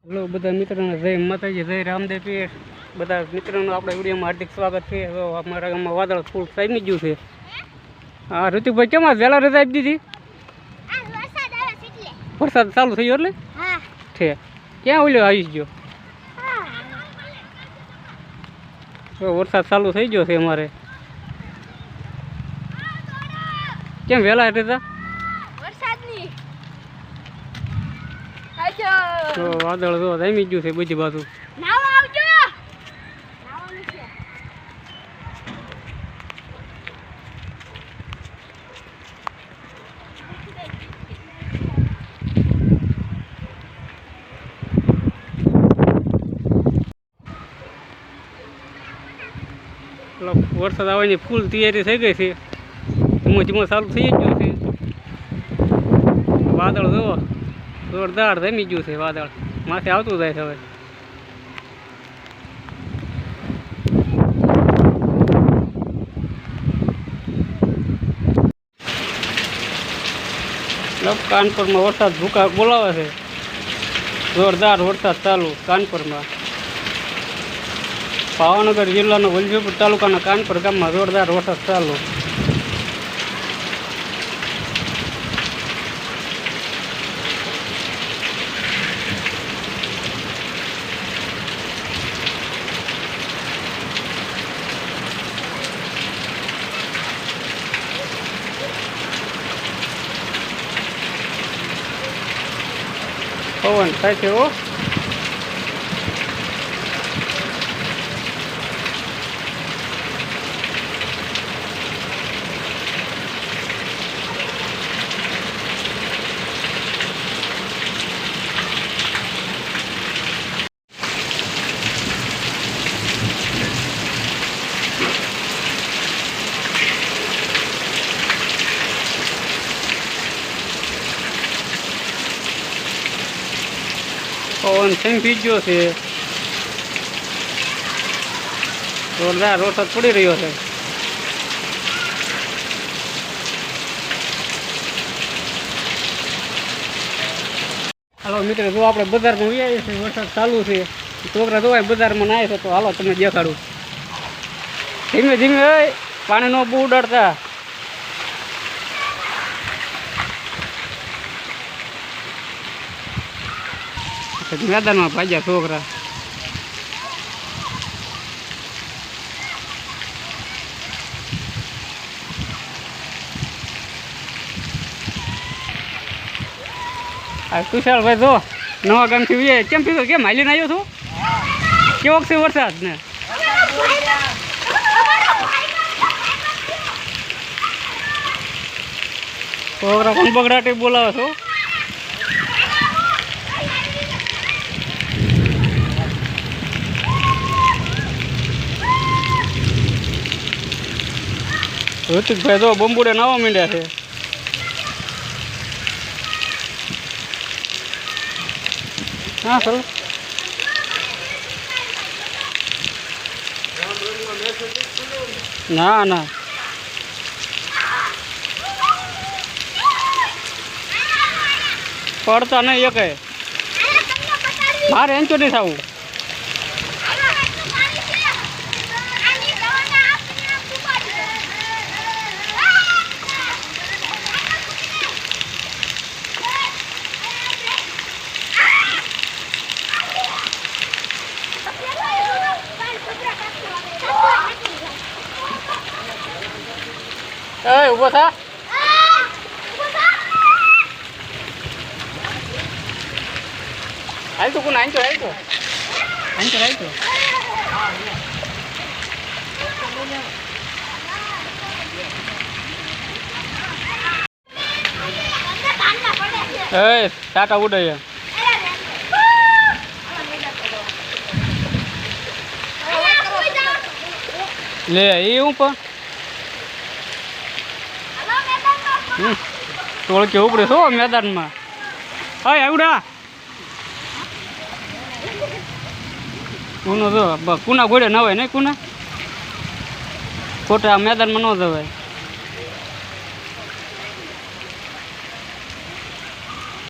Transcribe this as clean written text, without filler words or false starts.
Hello બધા મિત્રોને જય માતાજી જય રામદેવ પીર બધા મિત્રોનું આપણે વિડીયોમાં હાર્દિક સ્વાગત છે। હવે અમારા ગામમાં વાદળ ફૂલ સાઈમી ગયું છે। હા ઋતિકભાઈ કેમ વહેલા રજા આપી દીધી? વરસાદ ચાલુ થયો એટલે છે ક્યાં ઓલ્યો આવી ગયો? વરસાદ ચાલુ થઈ ગયો છે અમારે। કેમ વહેલા રજા? વાદળ જો જામી ગયું છે બધી બાજુ। વરસાદ આવવાની ફૂલ તૈયારી થઈ ગઈ છે। ધીમો ધીમો ચાલુ થઈ ગયો છે। વાદળ જુઓ જોરદાર જમી ગયું છે। વાદળ માથે આવતું જાય છે। હવે કાનપુરમાં વરસાદ ભૂકા બોલાવે છે। જોરદાર વરસાદ ચાલુ કાનપુરમાં। ભાવનગર જિલ્લાનો વલભીપુર તાલુકાના કાનપુર ગામમાં જોરદાર વરસાદ ચાલુ। પવન થાય છે હો। પવન થઈ ગયો છે। જોરદાર વરસાદ પડી રહ્યો છે। હાલો મિત્રો જો આપણે બજારમાં આવીએ છીએ વરસાદ ચાલુ છે। છોકરા જોવાય બજારમાં ના છે તો હાલો તમને દેખાડું। ધીમે ધીમે પાણી નો બહુ ઉડાડતા। મેદાનમાં ભાગ્યા છોકરા। તુષારભાઈ જો નવા ગામથી કેમ પીધો કેમ હાલીને આવ્યો છું? કેવો છે વરસાદ ને? છોકરા પણ બગડાટી બોલાવે છો। ઋતિકભાઈ જો બંબુડે નાવા માંડ્યા છે। હા સર ના ના પડતા નહીં એક મારે એન્ચો નહીં થવું। એ ઉભો થા હાલ તો કોણ આંચો આંચો આંચો આંચો એ ટાટા ઉડે લે એ હું પણ ટોળકે ઉપડે છો મેદાનમાં। હા આવડા કુનો જો કુના ઘોડે ન હોય નહીં કુના ખોટા મેદાનમાં ન જવાય।